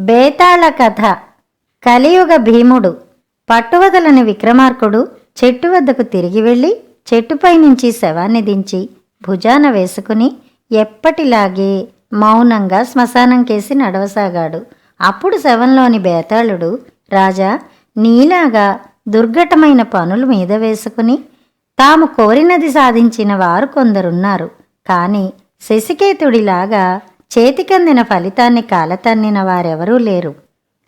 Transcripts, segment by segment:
బేతాళ కథ. కలియుగ భీముడు. పట్టువదలని విక్రమార్కుడు చెట్టు వద్దకు తిరిగి వెళ్ళి చెట్టుపై నుంచి శవాన్ని దించి భుజాన వేసుకుని ఎప్పటిలాగే మౌనంగా శ్మశానం కేసి నడవసాగాడు. అప్పుడు శవంలోని బేతాళుడు, రాజా, నీలాగా దుర్ఘటమైన పనులు మీద వేసుకుని తాము కోరినది సాధించిన వారు కొందరున్నారు. కాని శశికేతుడిలాగా చేతికందిన ఫలితాన్ని కాలతన్నిన వారెవరూ లేరు.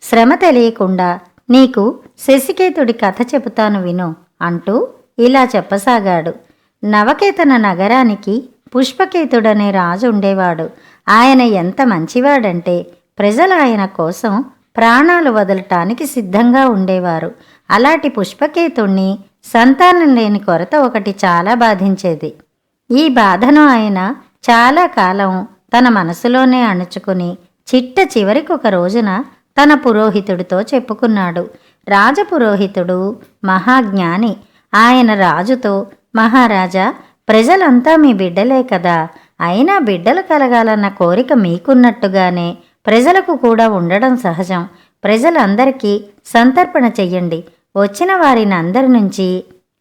శ్రమ తెలియకుండా నీకు శశికేతుడి కథ చెబుతాను విను అంటూ ఇలా చెప్పసాగాడు. నవకేతన నగరానికి పుష్పకేతుడనే రాజు ఉండేవాడు. ఆయన ఎంత మంచివాడంటే ప్రజలు ఆయన కోసం ప్రాణాలు వదలటానికి సిద్ధంగా ఉండేవారు. అలాంటి పుష్పకేతుణ్ణి సంతానం లేని కొరత ఒకటి చాలా బాధించేది. ఈ బాధను ఆయన చాలా కాలం తన మనసులోనే అణుచుకుని చిట్ట చివరికి ఒక రోజున తన పురోహితుడితో చెప్పుకున్నాడు. రాజపురోహితుడు మహాజ్ఞాని. ఆయన రాజుతో, మహారాజా, ప్రజలంతా మీ బిడ్డలే కదా, అయినా బిడ్డలు కలగాలన్న కోరిక మీకున్నట్టుగానే ప్రజలకు కూడా ఉండడం సహజం. ప్రజలందరికీ సంతర్పణ చెయ్యండి. వచ్చిన వారిని అందరి నుంచి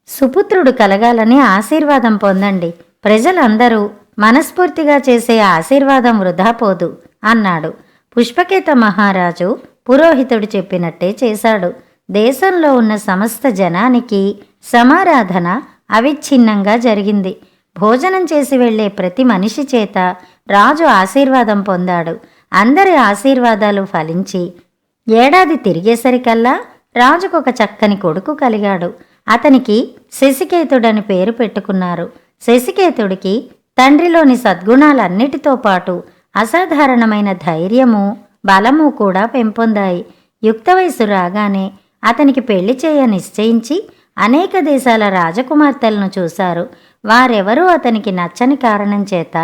సుపుత్రుడు కలగాలని ఆశీర్వాదం పొందండి. ప్రజలందరూ మనస్ఫూర్తిగా చేసే ఆశీర్వాదం వృధా పోదు అన్నాడు. పుష్పకేత మహారాజు పురోహితుడు చెప్పినట్టే చేశాడు. దేశంలో ఉన్న సమస్త జనానికి సమారాధన అవిచ్ఛిన్నంగా జరిగింది. భోజనం చేసి వెళ్లే ప్రతి మనిషి చేత రాజు ఆశీర్వాదం పొందాడు. అందరి ఆశీర్వాదాలు ఫలించి ఏడాది తిరిగేసరికల్లా రాజుకొక చక్కని కొడుకు కలిగాడు. అతనికి శశికేతుడని పేరు పెట్టుకున్నారు. శశికేతుడికి తండ్రిలోని సద్గుణాలన్నిటితో పాటు అసాధారణమైన ధైర్యము, బలము కూడా పెంపొందాయి. యుక్త వయసు రాగానే అతనికి పెళ్లి చేయ నిశ్చయించి అనేక దేశాల రాజకుమార్తెలను చూశారు. వారెవరూ అతనికి నచ్చని కారణం చేత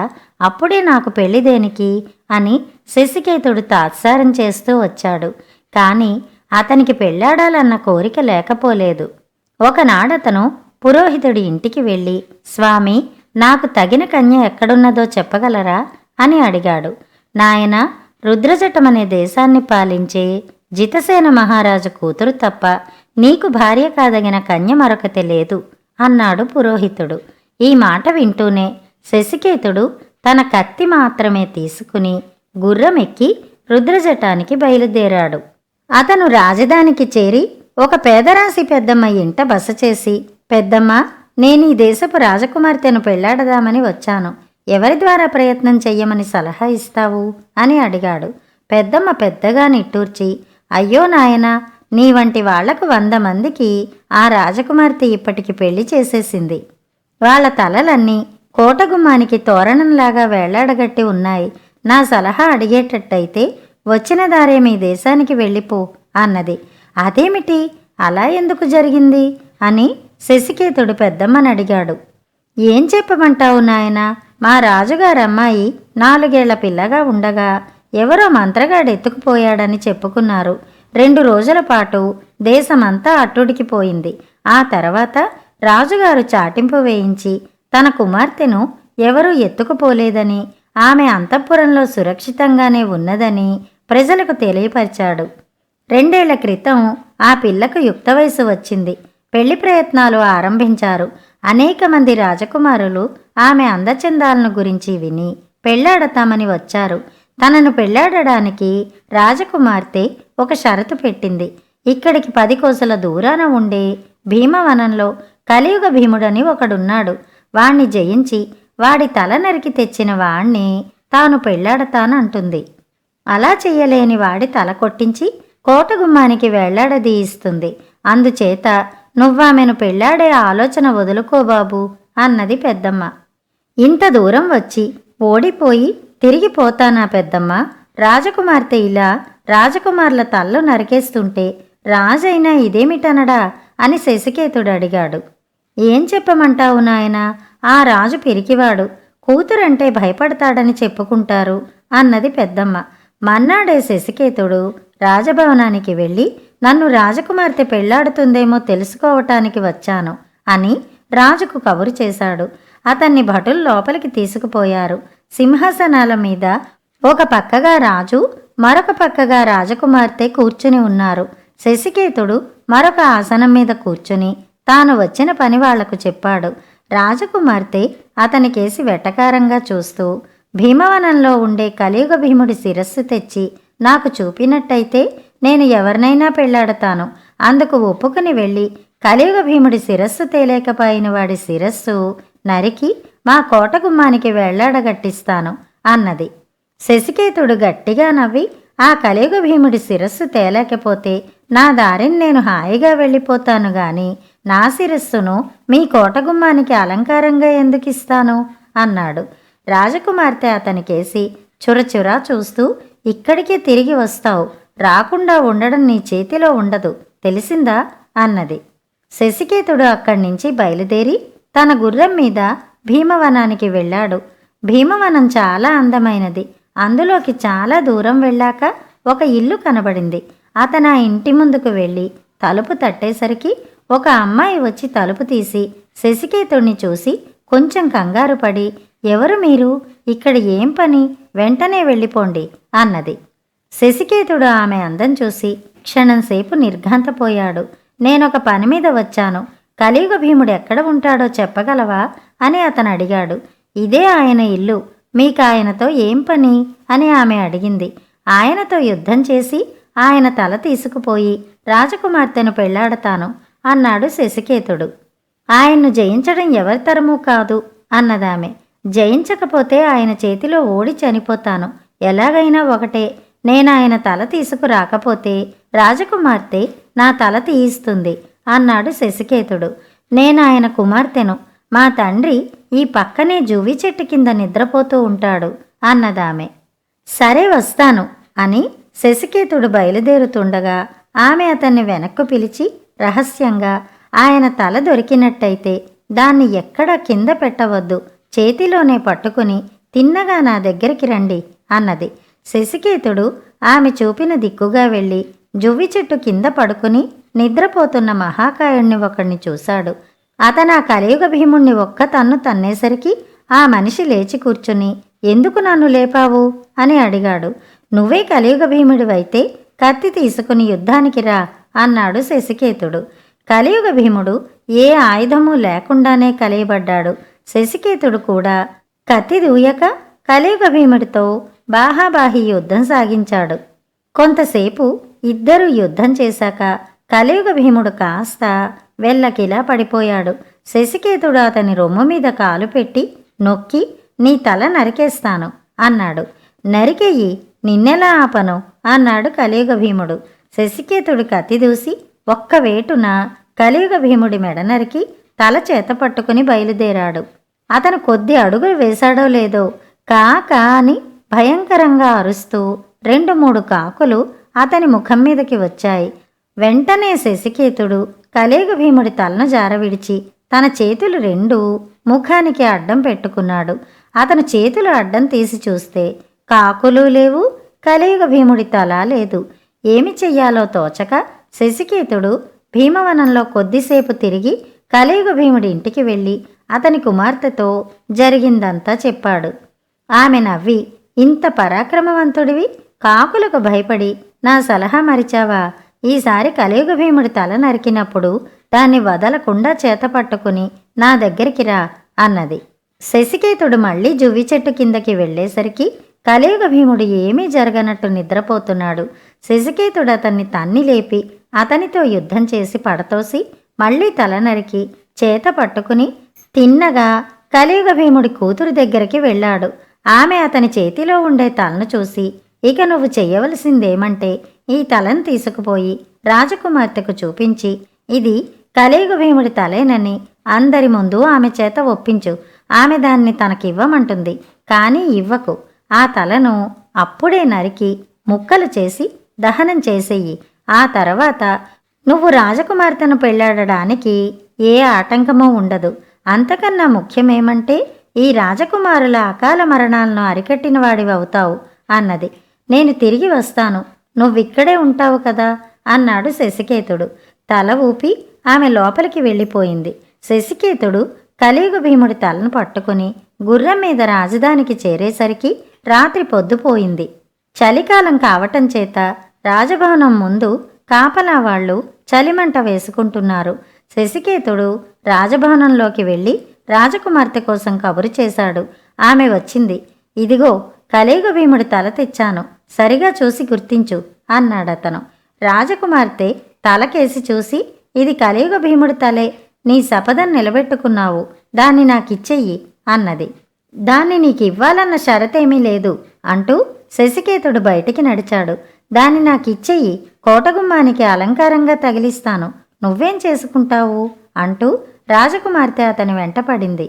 అప్పుడే నాకు పెళ్లి దేనికి అని శశికేతుడు తాత్సారం చేస్తూ వచ్చాడు. కానీ అతనికి పెళ్లాడాలన్న కోరిక లేకపోలేదు. ఒకనాడతను పురోహితుడి ఇంటికి వెళ్ళి, స్వామి, నాకు తగిన కన్య ఎక్కడున్నదో చెప్పగలరా అని అడిగాడు. నాయన, రుద్రజటమనే దేశాన్ని పాలించే జితసేన మహారాజు కూతురు తప్ప నీకు భార్య కాదగిన కన్య మరొకటి లేదు అన్నాడు పురోహితుడు. ఈ మాట వింటూనే శశికేతుడు తన కత్తి మాత్రమే తీసుకుని గుర్రమెక్కి రుద్రజటానికి బయలుదేరాడు. అతను రాజధానికి చేరి ఒక పేదరాశి పెద్దమ్మ ఇంట బస చేసి, పెద్దమ్మ, నేను ఈ దేశపు రాజకుమార్తెను పెళ్లాడదామని వచ్చాను. ఎవరి ద్వారా ప్రయత్నం చెయ్యమని సలహా ఇస్తావు అని అడిగాడు. పెద్దమ్మ పెద్దగా నిట్టూర్చి, అయ్యో నాయనా, నీ వంటి వాళ్లకు 100 మందికి ఆ రాజకుమార్తె ఇప్పటికి పెళ్లి చేసేసింది. వాళ్ల తలలన్నీ కోటగుమ్మానికి తోరణంలాగా వేళ్లాడగట్టి ఉన్నాయి. నా సలహా అడిగేటట్టయితే వచ్చిన దారే మీ దేశానికి వెళ్ళిపో అన్నది. అదేమిటి, అలా ఎందుకు జరిగింది అని శశికేతుడు పెద్దమ్మని అడిగాడు. ఏం చెప్పమంటావు నాయనా, మా రాజుగారమ్మాయి 4 ఏళ్ల పిల్లగా ఉండగా ఎవరో మంత్రగాడు ఎత్తుకుపోయాడని చెప్పుకున్నారు. 2 రోజుల పాటు దేశమంతా అట్టుడికిపోయింది. ఆ తర్వాత రాజుగారు చాటింపు వేయించి తన కుమార్తెను ఎవరూ ఎత్తుకుపోలేదని, ఆమె అంతఃపురంలో సురక్షితంగానే ఉన్నదని ప్రజలకు తెలియపరిచాడు. 2 ఏళ్ల క్రితం ఆ పిల్లకు యుక్త వయసు వచ్చింది. పెళ్లి ప్రయత్నాలు ఆరంభించారు. అనేక మంది రాజకుమారులు ఆమె అందచందాలను గురించి విని పెళ్లాడతామని వచ్చారు. తనను పెళ్లాడడానికి రాజకుమార్తె ఒక షరతు పెట్టింది. ఇక్కడికి 10 కోసల దూరాన ఉండే భీమవనంలో కలియుగ భీముడని ఒకడున్నాడు. వాణ్ణి జయించి వాడి తల నరికి తెచ్చిన వాణ్ణి తాను పెళ్లాడతానంటుంది. అలా చెయ్యలేని వాడి తల కొట్టించి కోటగుమ్మానికి వేళ్లాడదీయిస్తుంది. అందుచేత నువ్వామెను పెళ్లాడే ఆలోచన వదులుకోబాబు అన్నది పెద్దమ్మ. ఇంత దూరం వచ్చి ఓడిపోయి తిరిగిపోతానా పెద్దమ్మ? రాజకుమార్తె ఇలా రాజకుమార్ల తల్లు నరికేస్తుంటే రాజైనా ఇదేమిటనడా అని శశికేతుడు అడిగాడు. ఏం చెప్పమంటావు నాయనా, ఆ రాజు పిరికివాడు, కూతురంటే భయపడతాడని చెప్పుకుంటారు అన్నది పెద్దమ్మ. మన్నాడే శశికేతుడు రాజభవనానికి వెళ్ళి, నన్ను రాజకుమార్తె పెళ్లాడుతుందేమో తెలుసుకోవటానికి వచ్చాను అని రాజుకు కబురు చేశాడు. అతన్ని భటులు లోపలికి తీసుకుపోయారు. సింహాసనాల మీద ఒక పక్కగా రాజు, మరొక పక్కగా రాజకుమార్తె కూర్చుని ఉన్నారు. శశికేతుడు మరొక ఆసనం మీద కూర్చుని తాను వచ్చిన పని వాళ్లకు చెప్పాడు. రాజకుమార్తె అతనికేసి వెటకారంగా చూస్తూ, భీమవనంలో ఉండే కలియుగ భీముడి శిరస్సు తెచ్చి నాకు చూపినట్టయితే నేను ఎవరినైనా పెళ్లాడతాను. అందుకు ఒప్పుకుని వెళ్ళి కలియుగ భీముడి శిరస్సు తేలేకపోయిన వాడి శిరస్సు నరికి మా కోట గుమ్మానికి వెళ్లాడగట్టిస్తాను అన్నది. శశికేతుడు గట్టిగా నవ్వి, ఆ కలియుగ భీముడి శిరస్సు తేలేకపోతే నా దారిని నేను హాయిగా వెళ్ళిపోతాను గాని నా శిరస్సును మీ కోట గుమ్మానికి అలంకారంగా ఎందుకిస్తాను అన్నాడు. రాజకుమార్తె అతనికేసి చురచురా చూస్తూ, ఇక్కడికే తిరిగి వస్తావు, రాకుండా ఉండడం నీ చేతిలో ఉండదు, తెలిసిందా అన్నది. శశికేతుడు అక్కడి నుంచి బయలుదేరి తన గుర్రం మీద భీమవనానికి వెళ్ళాడు. భీమవనం చాలా అందమైనది. అందులోకి చాలా దూరం వెళ్ళాక ఒక ఇల్లు కనబడింది. అతను ఆ ఇంటి ముందుకు వెళ్ళి తలుపు తట్టేసరికి ఒక అమ్మాయి వచ్చి తలుపు తీసి శశికేతుడిని చూసి కొంచెం కంగారు పడి, ఎవరు మీరు? ఇక్కడ ఏం పని? వెంటనే వెళ్ళిపోండి అన్నది. శశికేతుడు ఆమె అందం చూసి క్షణంసేపు నిర్ఘాంతపోయాడు. నేనొక పని మీద వచ్చాను. కలియుగ భీముడు ఎక్కడ ఉంటాడో చెప్పగలవా అని అతను అడిగాడు. ఇదే ఆయన ఇల్లు. మీకు ఆయనతో ఏం పని అని ఆమె అడిగింది. ఆయనతో యుద్ధం చేసి ఆయన తల తీసుకుపోయి రాజకుమార్తెను పెళ్లాడతాను అన్నాడు శశికేతుడు. ఆయన్ను జయించడం ఎవరి తరమూ కాదు అన్నదామె. జయించకపోతే ఆయన చేతిలో ఓడి చనిపోతాను. ఎలాగైనా ఒకటే, నేనాయన తల తీసుకురాకపోతే రాజకుమార్తె నా తల తీయిస్తుంది అన్నాడు శశికేతుడు. నేనాయన కుమార్తెను. మా తండ్రి ఈ పక్కనే జువ్వి చెట్టు కింద నిద్రపోతూ ఉంటాడు అన్నదామె. సరే వస్తాను అని శశికేతుడు బయలుదేరుతుండగా ఆమె అతన్ని వెనక్కు పిలిచి రహస్యంగా, ఆయన తల దొరికినట్టయితే దాన్ని ఎక్కడా కింద పెట్టవద్దు, చేతిలోనే పట్టుకుని తిన్నగా నా దగ్గరికి రండి అన్నది. శశికేతుడు ఆమె చూపిన దిక్కుగా వెళ్ళి జువ్వి చెట్టు కింద పడుకుని నిద్రపోతున్న మహాకాయుణ్ణి ఒకణ్ణి చూశాడు. అతను ఆ కలియుగ భీముణ్ణి ఒక్క తన్ను తన్నేసరికి ఆ మనిషి లేచి కూర్చుని, ఎందుకు నన్ను లేపావు అని అడిగాడు. నువ్వే కలియుగ భీముడివైతే కత్తి తీసుకుని యుద్ధానికి రా అన్నాడు శశికేతుడు. కలియుగ భీముడు ఏ ఆయుధము లేకుండానే కలియబడ్డాడు. శశికేతుడు కూడా కత్తి దూయక కలియుగ భీముడితో బాహాబాహి యుద్ధం సాగించాడు. కొంతసేపు ఇద్దరూ యుద్ధం చేశాక కలియుగ భీముడు కాస్త వెల్లకిలా పడిపోయాడు. శశికేతుడు అతని రొమ్ము మీద కాలు పెట్టి నొక్కి, నీ తల నరికేస్తాను అన్నాడు. నరికెయ్యి, నిన్నెలా ఆపను అన్నాడు కలియుగ భీముడు. శశికేతుడు కత్తి దూసి ఒక్క వేటున కలియుగ భీముడి మెడ నరికి తల చేత పట్టుకుని బయలుదేరాడు. అతను కొద్ది అడుగులు వేశాడో లేదో కా కా అని భయంకరంగా అరుస్తూ 2-3 కాకులు అతని ముఖం మీదకి వచ్చాయి. వెంటనే శశికేతుడు కలియుగ భీముడి తలను జారవిడిచి తన చేతులు 2 ముఖానికి అడ్డం పెట్టుకున్నాడు. అతను చేతులు అడ్డం తీసి చూస్తే కాకులు లేవు, కలియుగ భీముడి తల లేదు. ఏమి చెయ్యాలో తోచక శశికేతుడు భీమవనంలో కొద్దిసేపు తిరిగి కలియుగ భీముడి ఇంటికి వెళ్ళి అతని కుమార్తెతో జరిగిందంతా చెప్పాడు. ఆమె నవ్వి, ఇంత పరాక్రమవంతుడివి, కాకులకు భయపడి నా సలహా మరిచావా? ఈసారి కలియుగ భీముడి తల నరికినప్పుడు దాన్ని వదలకుండా చేతపట్టుకుని నా దగ్గరికి రా అన్నది. శశికేతుడు మళ్ళీ జువ్వి చెట్టు కిందకి వెళ్ళేసరికి కలియుగ భీముడు ఏమీ జరగనట్టు నిద్రపోతున్నాడు. శశికేతుడు అతన్ని తన్ని లేపి అతనితో యుద్ధం చేసి పడతోసి మళ్ళీ తల నరికి చేత పట్టుకుని తిన్నగా కలియుగ భీముడి కూతురు దగ్గరికి వెళ్ళాడు. ఆమె అతని చేతిలో ఉండే తలను చూసి, ఇక నువ్వు చెయ్యవలసిందేమంటే ఈ తలను తీసుకుపోయి రాజకుమార్తెకు చూపించి ఇది కలియుగ భీముడి తలేనని అందరి ముందు ఆమె చేత ఒప్పించు. ఆమె దాన్ని తనకివ్వమంటుంది, కానీ ఇవ్వకు. ఆ తలను అప్పుడే నరికి ముక్కలు చేసి దహనం చేసేయి. ఆ తర్వాత నువ్వు రాజకుమార్తెను పెళ్లాడడానికి ఏ ఆటంకమూ ఉండదు. అంతకన్నా ముఖ్యమేమంటే ఈ రాజకుమారుల అకాల మరణాలను అరికట్టిన వాడివవుతావు అన్నది. నేను తిరిగి వస్తాను, నువ్విక్కడే ఉంటావు కదా అన్నాడు శశికేతుడు. తల ఊపి ఆమె లోపలికి వెళ్ళిపోయింది. శశికేతుడు కలియుగ భీముడి తలను పట్టుకుని గుర్రం మీద రాజధానికి చేరేసరికి రాత్రి పొద్దుపోయింది. చలికాలం కావటం చేత రాజభవనం ముందు కాపలా వాళ్ళు చలిమంట వేసుకుంటున్నారు. శశికేతుడు రాజభవనంలోకి వెళ్ళి రాజకుమార్తె కోసం కబురు చేశాడు. ఆమె వచ్చింది. ఇదిగో కలియుగ భీముడి తల తెచ్చాను, సరిగా చూసి గుర్తించు అన్నాడతను. రాజకుమార్తె తలకేసి చూసి, ఇది కలియుగ భీముడి తలే, నీ శపథం నిలబెట్టుకున్నావు, దాన్ని నాకిచ్చెయ్యి అన్నది. దాన్ని నీకివ్వాలన్న షరతేమీ లేదు అంటూ శశికేతుడు బయటికి నడిచాడు. దాన్ని నాకిచ్చెయ్యి, కోటగుమ్మానికి అలంకారంగా తగిలిస్తాను, నువ్వేం చేసుకుంటావు అంటూ రాజకుమార్తె అతని వెంటపడింది.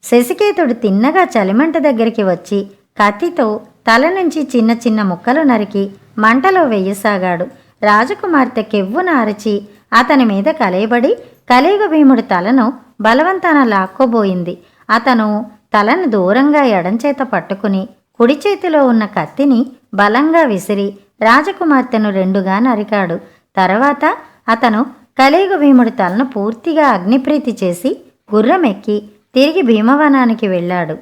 శశికేతుడు తిన్నగా చలిమంట దగ్గరికి వచ్చి కత్తితో తల నుంచి చిన్న చిన్న ముక్కలు నరికి మంటలో వెయ్యసాగాడు. రాజకుమార్తె కెవ్వున అరచి అతని మీద కలయబడి కలియుగ భీముడి తలను బలవంతాన లాక్కోబోయింది. అతను తలను దూరంగా ఎడంచేత పట్టుకుని కుడి చేతిలో ఉన్న కత్తిని బలంగా విసిరి రాజకుమార్తెను రెండుగా నరికాడు. తర్వాత అతను కలియుగ భీముడి తలను పూర్తిగా అగ్నిప్రీతి చేసి గుర్రమెక్కి తిరిగి భీమవనానికి వెళ్ళాడు.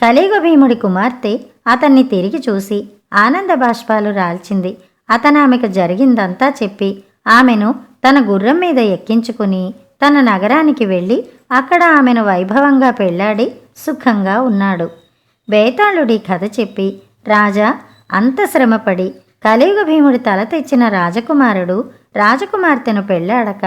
కలియుగ భీముడి కుమార్తె అతన్ని తిరిగి చూసి ఆనంద బాష్పాలు రాల్చింది. అతను ఆమెకు జరిగిందంతా చెప్పి ఆమెను తన గుర్రం మీద ఎక్కించుకుని తన నగరానికి వెళ్ళి అక్కడ ఆమెను వైభవంగా పెళ్లాడి సుఖంగా ఉన్నాడు. బేతాళుడి కథ చెప్పి, రాజా, అంత శ్రమపడి కలియుగ భీముడి తల తెచ్చిన రాజకుమారుడు రాజకుమార్తెను పెళ్లాడక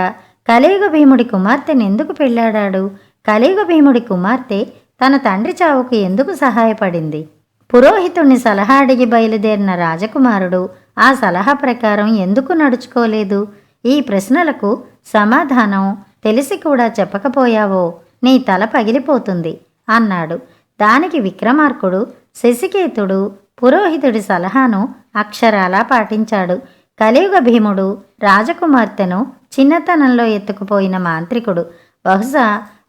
కలియుగ భీముడి కుమార్తెను ఎందుకు పెళ్లాడాడు? కలియుగ భీముడి కుమార్తె తన తండ్రి చావుకు ఎందుకు సహాయపడింది? పురోహితుణ్ణి సలహా అడిగి బయలుదేరిన రాజకుమారుడు ఆ సలహా ప్రకారం ఎందుకు నడుచుకోలేదు? ఈ ప్రశ్నలకు సమాధానం తెలిసి కూడా చెప్పకపోయావో నీ తల పగిలిపోతుంది అన్నాడు. దానికి విక్రమార్కుడు, శశికేతుడు పురోహితుడి సలహాను అక్షరాలా పాటించాడు. కలియుగ భీముడు రాజకుమార్తెను చిన్నతనంలో ఎత్తుకుపోయిన మాంత్రికుడు. బహుశా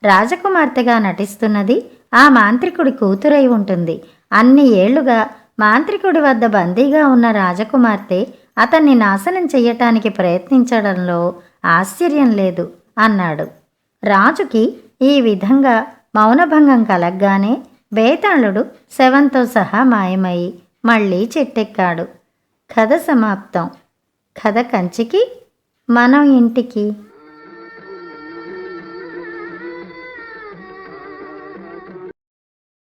రాజకుమార్తెగా నటిస్తున్నది ఆ మాంత్రికుడి కూతురై ఉంటుంది. అన్ని ఏళ్లుగా మాంత్రికుడి వద్ద బందీగా ఉన్న రాజకుమార్తె అతన్ని నాశనం చెయ్యటానికి ప్రయత్నించడంలో ఆశ్చర్యం లేదు అన్నాడు. రాజుకి ఈ విధంగా మౌనభంగం కలగ్గానే బేతాళుడు శవంతో సహా మాయమై మళ్ళీ చెట్టెక్కాడు. కథ సమాప్తం. కథ కంచికి, మనం ఇంటికి.